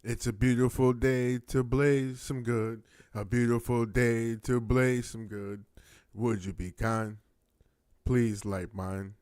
It's a beautiful day to blaze some good. A beautiful day to blaze some good. Would you be kind? Please light mine.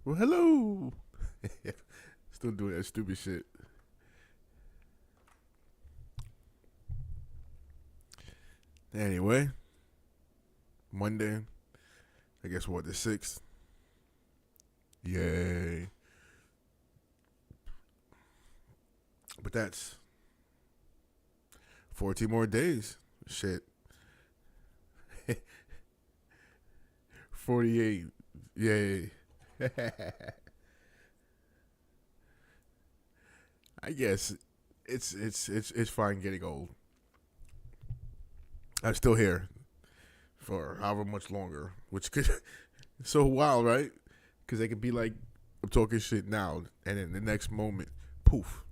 Well, hello. Still doing that stupid shit. Anyway, Monday. I guess what, the 6th? Yay. But that's 14 more days. Shit. 48. Yay. I guess it's fine getting old. I'm still here for however much longer, which could so wild, right? Because they could be like, I'm talking shit now, and in the next moment, poof.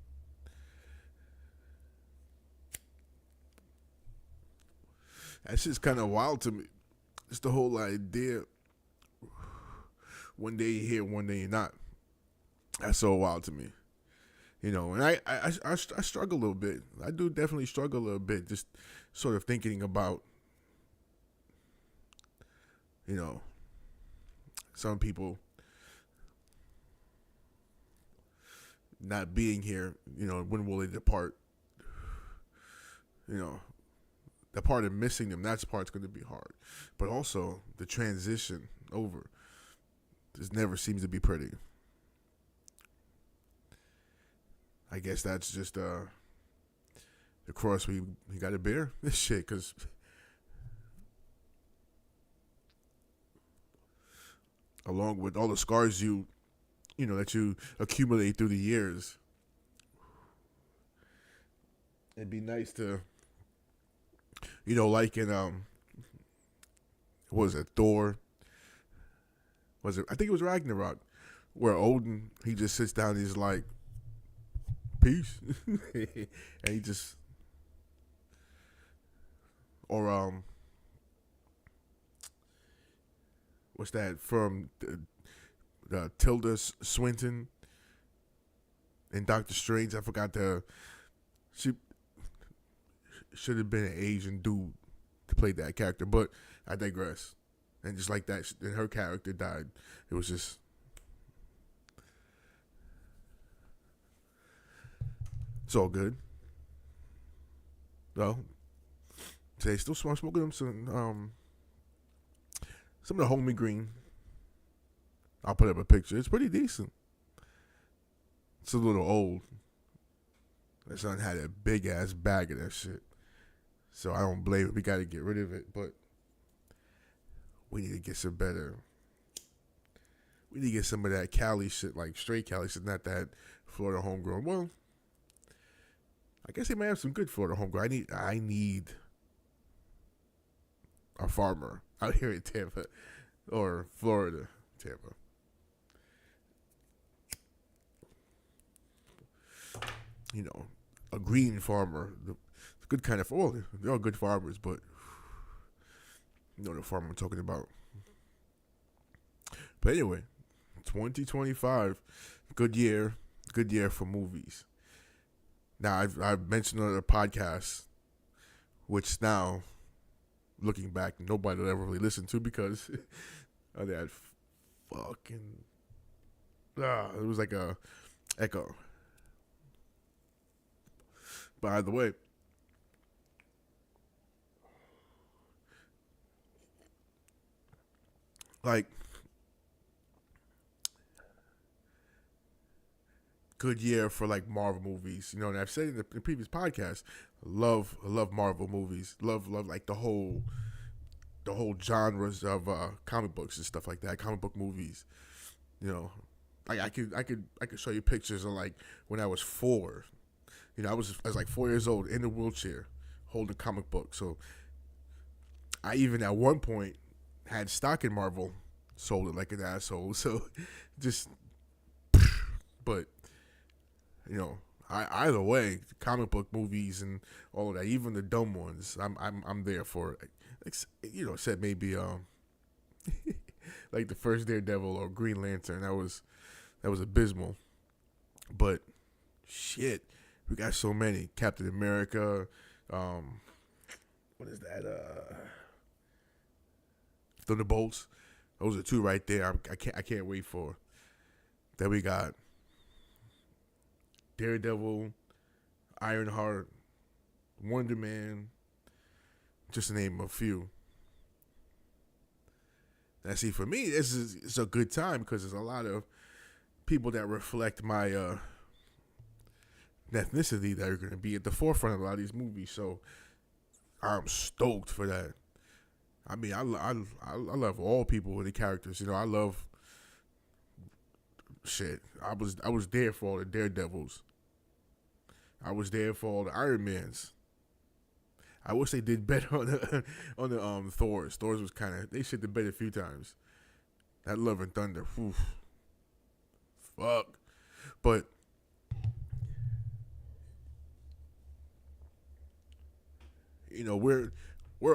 That's just kind of wild to me. It's the whole idea. One day you're here, one day you're not. That's so wild to me. And I struggle a little bit. I do definitely struggle a little bit, just sort of thinking about, you know, some people not being here. When will they depart? The part of missing them, that part's going to be hard. But also the transition over just never seems to be pretty. I guess that's just the cross we got to bear. This shit, because along with all the scars that you accumulate through the years, it'd be nice to, like in what was it, Thor? Was it? I think it was Ragnarok, where Odin, he just sits down and he's like, peace. And he just, or what's that from the Tilda Swinton in Doctor Strange? I forgot she should have been an Asian dude to play that character, but I digress. And just like that, and her character died. It was just, it's all good. Well, today still smoking them some of the homie green. I'll put up a picture. It's pretty decent. It's a little old. My son had a big ass bag of that shit, so I don't blame it. We got to get rid of it, but we need to get some better. We need to get some of that Cali shit, like straight Cali shit, not that Florida homegrown. Well, I guess they might have some good Florida homegrown. I need a farmer out here in Tampa or Florida, Tampa. A green farmer, the good kind of. Well, they're all good farmers, but the farmer I'm talking about. But anyway, 2025, good year for movies. Now I've mentioned on other podcasts, which now, looking back, nobody will ever really listen to because of that fucking. It was like a echo. By the way, like, good year for like Marvel movies. And I've said in the previous podcast, love Marvel movies. Love like the whole genres of comic books and stuff like that. Comic book movies. Like I could show you pictures of like when I was 4. I was like 4 years old in a wheelchair holding a comic book. So I even at one point had stock in Marvel, sold it like an asshole. So just, but either way, comic book movies and all of that, even the dumb ones, I'm there for it. Except maybe like the first Daredevil or Green Lantern, that was abysmal. But shit, we got so many. Captain America, what is that? Thunderbolts. Those are 2 right there. I can't wait for. Then we got Daredevil, Ironheart, Wonder Man, just to name a few. Now, see, for me, it's a good time because there's a lot of people that reflect my ethnicity that are going to be at the forefront of a lot of these movies. So I'm stoked for that. I mean, I love all people with the characters. You know, I love shit. I was there for all the Daredevils. I was there for all the Iron Mans. I wish they did better on the Thors. Thors was kind of, they shit the bed a few times. That Love and Thunder, whew, fuck. But you know, we're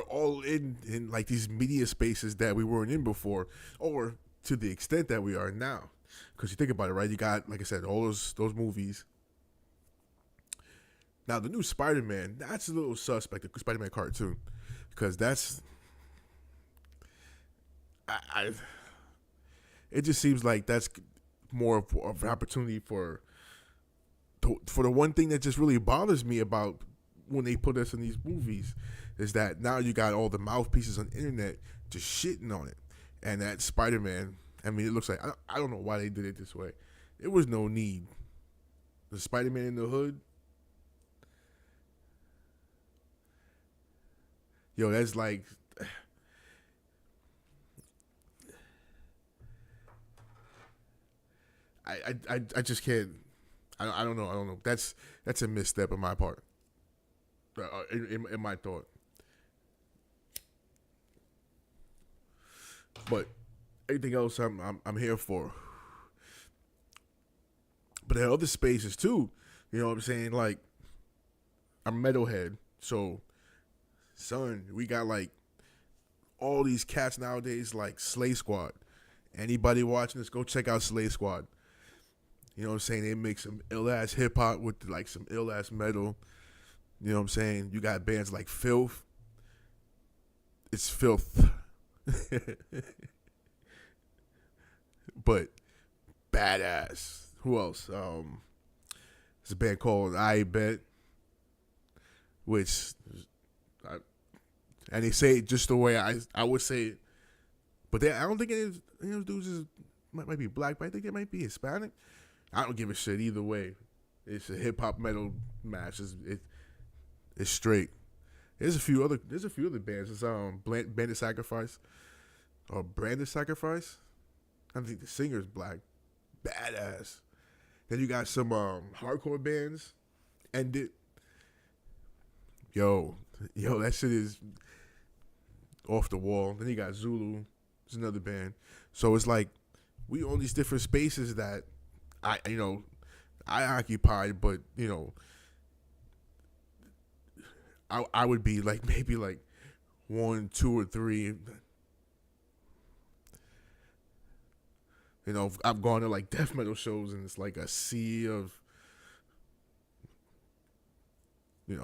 all in like these media spaces that we weren't in before, or to the extent that we are now. Because you think about it, right? You got, like I said, all those movies. Now the new Spider-Man, that's a little suspect. The Spider-Man cartoon, because that's I it just seems like that's more of an opportunity for the one thing that just really bothers me about when they put us in these movies is that now you got all the mouthpieces on the internet just shitting on it, and that Spider-Man. I mean, it looks like I don't know why they did it this way. There was no need. The Spider-Man in the hood. Yo, that's like, I just can't. I don't know. I don't know. That's a misstep on my part. In my thought, but everything else I'm here for. But there are other spaces too. You know what I'm saying? Like, I'm metalhead, so son, we got like all these cats nowadays, like Slay Squad. Anybody watching this, go check out Slay Squad. You know what I'm saying? They make some ill ass hip hop with like some ill ass metal. You know what I'm saying? You got bands like Filth. It's filth. But badass. Who else? There's a band called I Bet, which and they say it just the way I would say it. But I don't think any of those dudes might be black, but I think it might be Hispanic. I don't give a shit either way. It's a hip hop metal match. It's straight. There's a few other bands. It's Bandit Sacrifice or Branded Sacrifice. I think the singer's black. Badass. Then you got some hardcore bands. End It. Yo, that shit is off the wall. Then you got Zulu. It's another band. So it's like we own these different spaces that I occupied, but I would be like maybe like 1, 2, or 3. I've gone to like death metal shows and it's like a sea of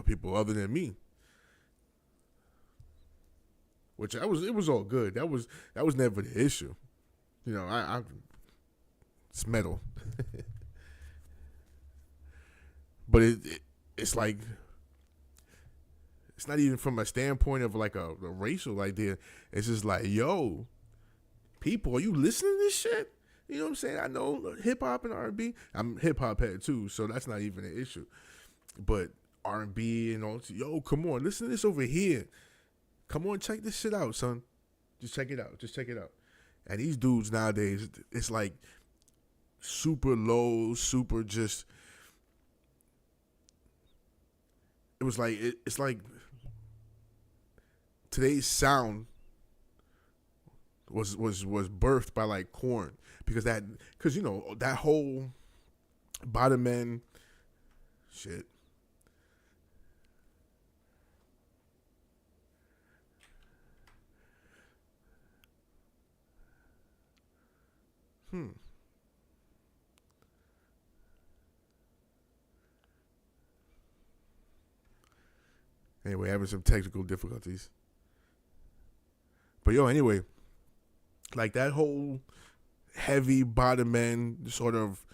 people other than me. Which it was all good. That was never the issue. I it's metal. But it's like it's not even from a standpoint of like a racial idea. It's just like, yo, people, are you listening to this shit? You know what I'm saying? I know hip hop and R&B. I'm hip hop head too, so that's not even an issue. But R&B and all, yo, come on, listen to this over here. Come on, check this shit out, son. Just check it out. And these dudes nowadays, it's like super low, super just. It was like it's like today's sound was birthed by like Korn because that whole bottom end shit. Anyway, having some technical difficulties. But anyway, like that whole heavy bottom end, sort of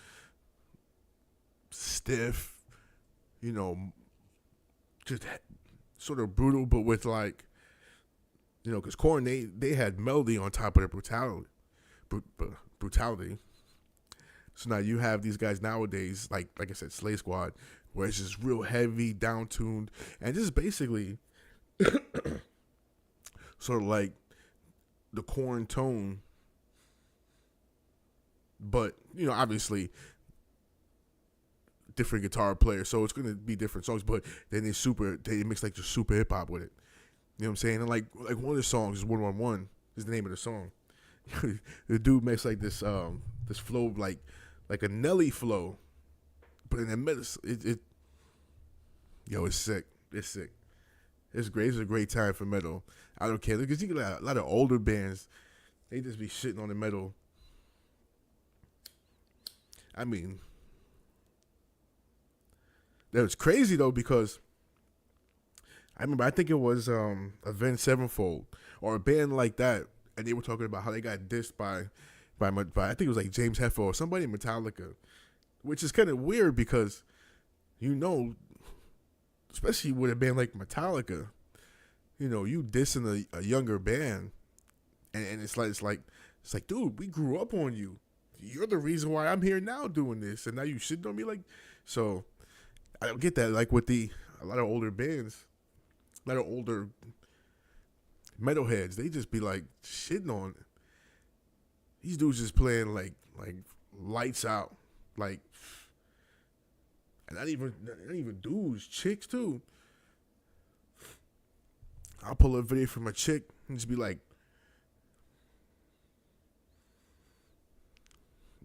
stiff, you know, just sort of brutal, but with like, because Korn, they had melody on top of the brutality. So now you have these guys nowadays, like I said, Slay Squad, where it's just real heavy, down tuned, and this is basically sort of like the Korn tone, but obviously different guitar players, so it's gonna be different songs. But then they mix like just super hip hop with it. You know what I'm saying? And like one of the songs is 111 is the name of the song. The dude makes like this flow like a Nelly flow, but in the middle, it's sick. It's sick. It's great. It's a great time for metal. I don't care because you get a lot of older bands. They just be shitting on the metal. I mean, that was crazy though because I remember I think it was Avenged Sevenfold or a band like that, and they were talking about how they got dissed by I think it was like James Hetfield or somebody in Metallica, which is kind of weird because especially with a band like Metallica, you dissing a younger band, and it's like, dude, we grew up on you. You're the reason why I'm here now doing this, and now you shitting on me like. So I don't get that. Like with a lot of older bands, a lot of older metalheads, they just be like shitting on these dudes just playing like lights out, like, and not even dudes, chicks too. I'll pull a video from a chick and just be like,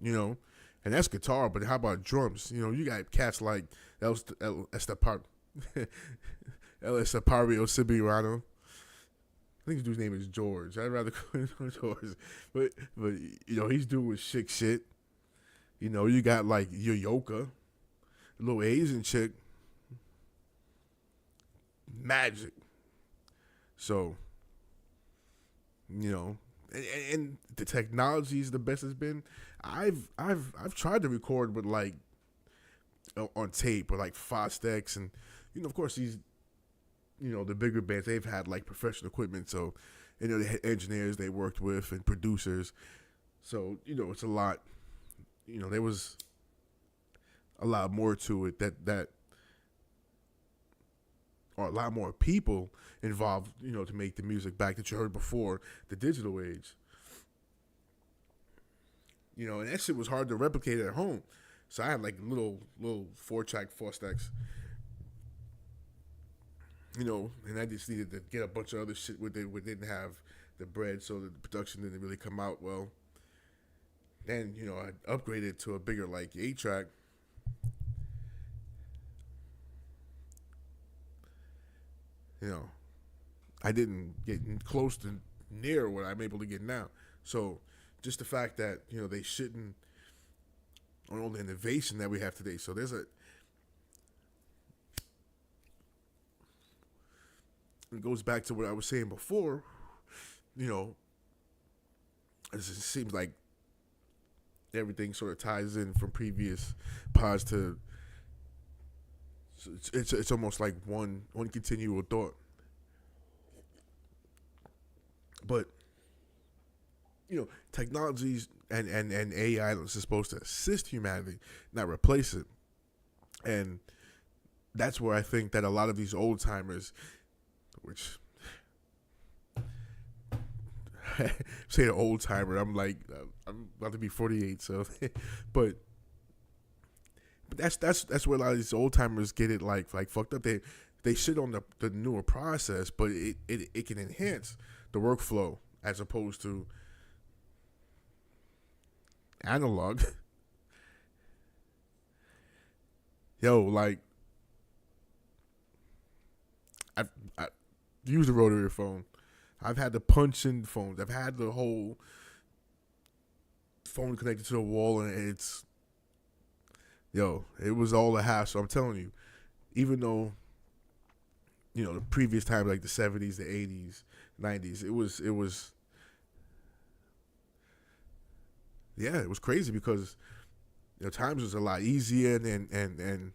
and that's guitar, but how about drums? You got cats like El Estepario Sibirano. I think his dude's name is George. I'd rather call him George. But he's doing sick shit. You got like Yoyoka, a little Asian chick. Magic. So, and the technology is the best it's been. I've tried to record with like on tape or like Fostex, and of course these the bigger bands, they've had like professional equipment, so they had engineers they worked with and producers, so it's a lot. There was a lot more to it that or a lot more people involved, to make the music back that you heard before the digital age. And that shit was hard to replicate at home. So I had like little 4-track Fostex, and I just needed to get a bunch of other shit where they didn't have the bread, so the production didn't really come out well. Then, I upgraded to a bigger like 8-track. I didn't get close to near what I'm able to get now. So just the fact that, they shouldn't on all the innovation that we have today. So it goes back to what I was saying before, it just seems like everything sort of ties in from previous pods to, so it's almost like one continual thought. But technologies and AI is supposed to assist humanity, not replace it. And that's where I think that a lot of these old timers, which say an old timer, I'm about to be 48, so but that's where a lot of these old timers get it like fucked up. They shit on the newer process, but it can enhance the workflow as opposed to analog. Like I've used a rotary phone. I've had the punch-in phones. I've had the whole phone connected to the wall, and it was all a hassle. I'm telling you, even though the previous time, like the 70s, the 80s, 90s, it was yeah, it was crazy because times was a lot easier and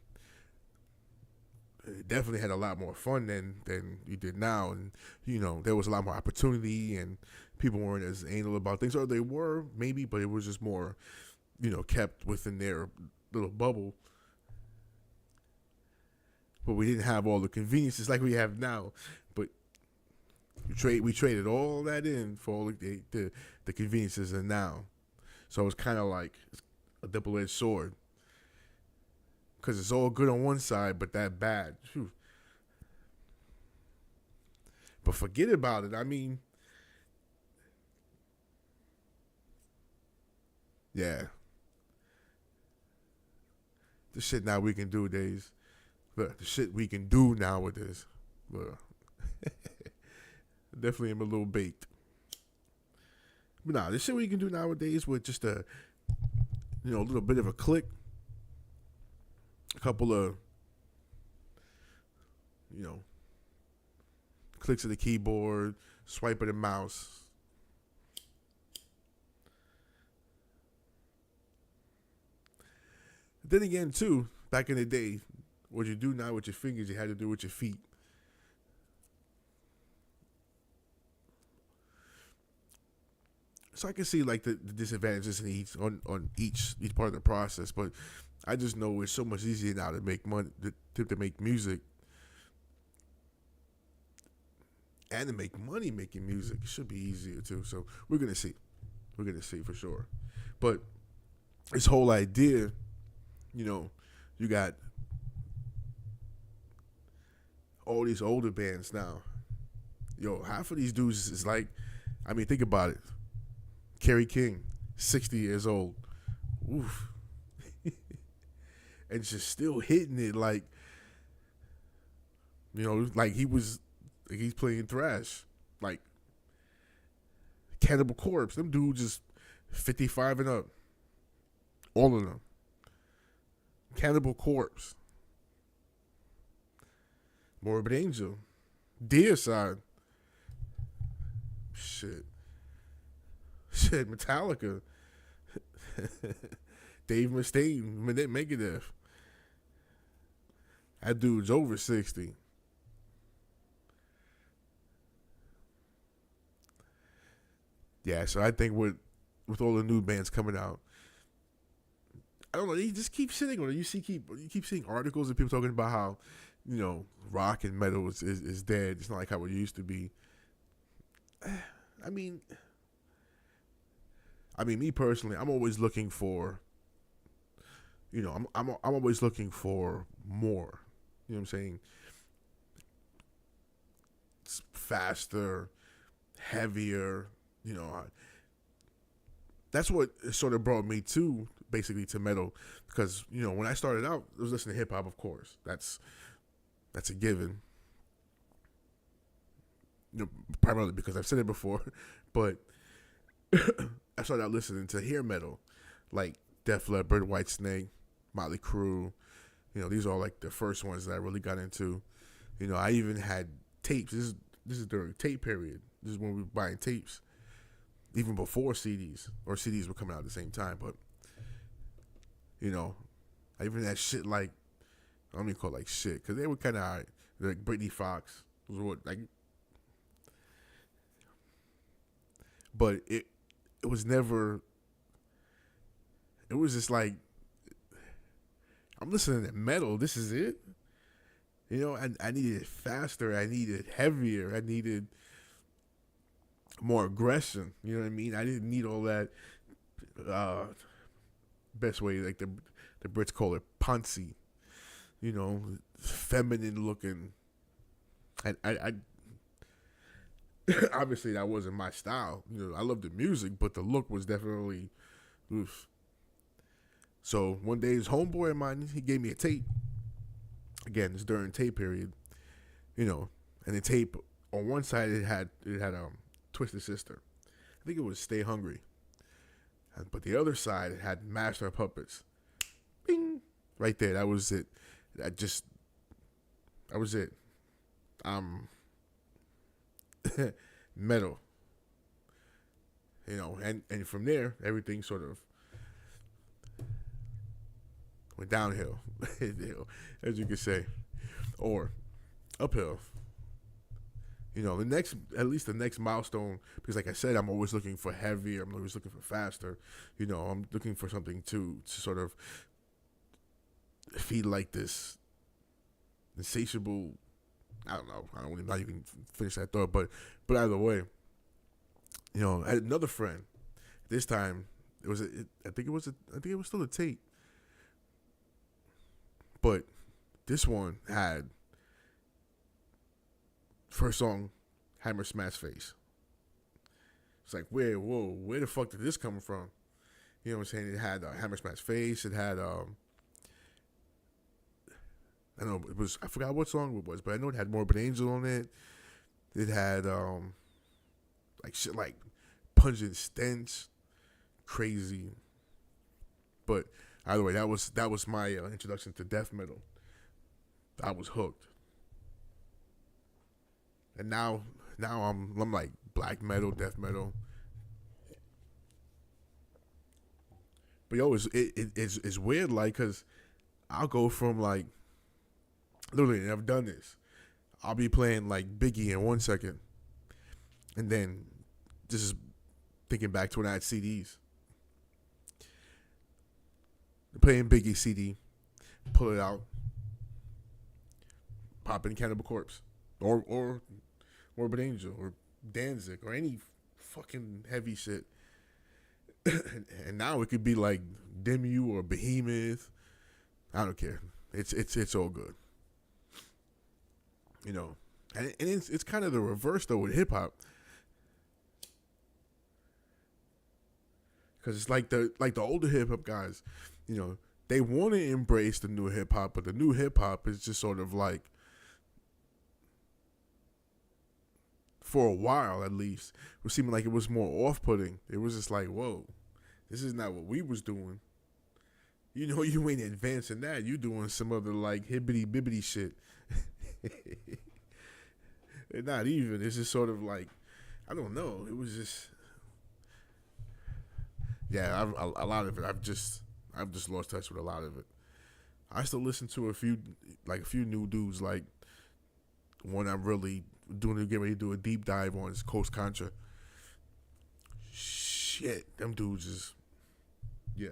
it definitely had a lot more fun than you did now, and there was a lot more opportunity, and people weren't as anal about things, or they were maybe, but it was just more kept within their little bubble. But we didn't have all the conveniences like we have now. But we traded all that in for all the conveniences and now. So it's kind of like a double edged sword because it's all good on one side, but that bad. Phew. But forget about it. I mean, yeah, the shit now we can do days. The shit we can do nowadays. Look, definitely am a little baked. But nah, the shit we can do nowadays with just a little bit of a click, a couple of you know clicks of the keyboard, swipe of the mouse. Then again, too, back in the day, what you do now with your fingers, you had to do with your feet. So I can see like the disadvantages in each part of the process, but I just know it's so much easier now to make money to make music and to make money making music. It should be easier too. So we're gonna see for sure. But this whole idea, you got all these older bands now. Yo, half of these dudes is like, I mean, think about it. Kerry King, 60 years old. Oof. And just still hitting it like, like he's playing thrash. Like Cannibal Corpse. Them dudes just 55 and up. All of them. Cannibal Corpse. Morbid Angel. Deicide. Shit. Metallica. Dave Mustaine, Megadeth. That dude's over 60. Yeah, so I think with all the new bands coming out, I don't know. You just keep sitting on it. You keep seeing articles of people talking about how rock and metal is dead. It's not like how it used to be. I mean, me personally, I'm always looking for, I'm always looking for more. You know what I'm saying? It's faster, heavier. That's what sort of brought me to basically to metal because when I started out, I was listening to hip hop. Of course, that's a given. Primarily because I've said it before, but I started out listening to hair metal, like Def Leppard, Whitesnake, Motley Crue. These are all like the first ones that I really got into. I even had tapes. This is during tape period. This is when we were buying tapes, even before CDs or CDs were coming out at the same time. But I even had shit like I don't even call it like shit because they were kind of right. Like Britney Fox was what like, but it was never. It was just like I'm listening to metal. This is it. I needed it faster. I needed heavier. I needed more aggression. You know what I mean? I didn't need all that. Best way, like the Brits call it, poncy. Feminine looking. I obviously that wasn't my style. I loved the music, but the look was definitely, oof. So one day, his homeboy of mine, he gave me a tape. Again, it's during tape period, and the tape on one side it had Twisted Sister. I think it was Stay Hungry, but the other side it had Master of Puppets. Bing, right there. That was it. That was it. Metal. And from there everything sort of went downhill, as you could say, or uphill. At least the next milestone, because like I said, I'm always looking for heavier. I'm always looking for faster. I'm looking for something to sort of feed like this insatiable. I don't know. I don't not even finish that thought, but either way, I had another friend. This time I think it was still a Tate, but this one had first song Hammer Smash Face. It's like where the fuck did this come from? You know what I'm saying? It had Hammer Smash Face. It had I know I forgot what song it was, but I know it had Morbid Angel on it. It had like shit like Pungent Stench, crazy. But either way, that was my introduction to death metal. I was hooked, and now I'm like black metal, death metal. But it's weird, like, cause I'll go from like. Literally, I've done this. I'll be playing like Biggie in 1 second, and then just thinking back to when I had CDs. Playing Biggie CD, pull it out, pop in Cannibal Corpse, or Morbid Angel, or Danzig, or any fucking heavy shit. And now it could be like Demu or Behemoth. I don't care. It's all good. And it's kind of the reverse though with hip hop, because it's like the older hip hop guys, they want to embrace the new hip hop, but the new hip hop is just sort of like, for a while at least, it was seeming like it was more off putting. It was just like, whoa, this is not what we was doing. You ain't advancing that. You doing some other like hibbity bibbity shit. Not even. It's just sort of like, I don't know. It was just, yeah. A lot of it. I've just lost touch with a lot of it. I still listen to a few new dudes. Like one I'm really getting ready to do a deep dive on is Coast Contra. Shit, them dudes is, yeah.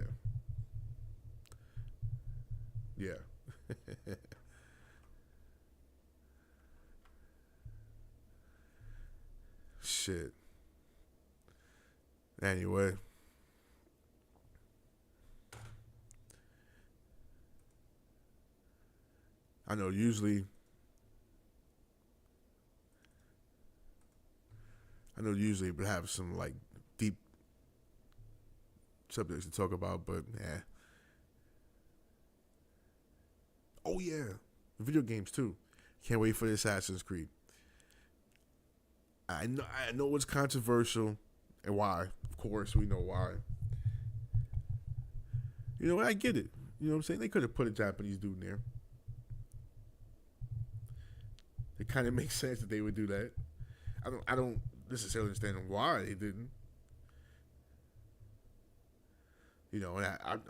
Shit. Anyway. I know usually we have some like deep subjects to talk about, but yeah. Oh yeah. Video games too. Can't wait for the Assassin's Creed. I know it's controversial, and why. Of course, we know why. I get it. You know what I'm saying? They could have put a Japanese dude in there. It kind of makes sense that they would do that. I don't necessarily understand why they didn't. And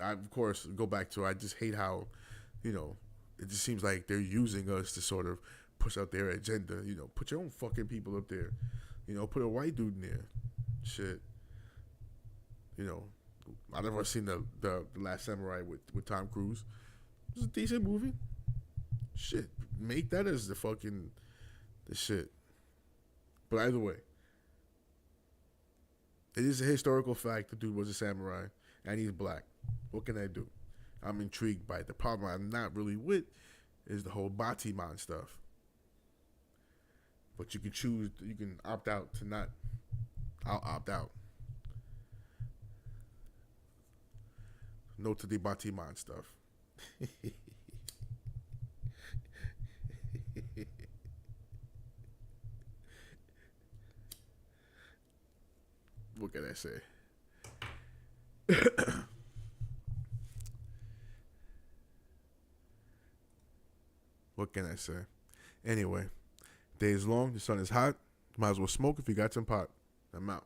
I of course go back to, I just hate how, it just seems like they're using us to sort of push out their agenda. Put your own fucking people up there. Put a white dude in there. Shit. I've never seen the Last Samurai with Tom Cruise. It's a decent movie. Shit. Make that as the shit. But either way, it is a historical fact the dude was a samurai and he's black. What can I do? I'm intrigued by it. The problem I'm not really with is the whole Batiman stuff. But you can opt out to not. I'll opt out. No to the Batiman stuff. What can I say? What can I say? Anyway, day is long, the sun is hot. Might as well smoke if you got some pot. I'm out.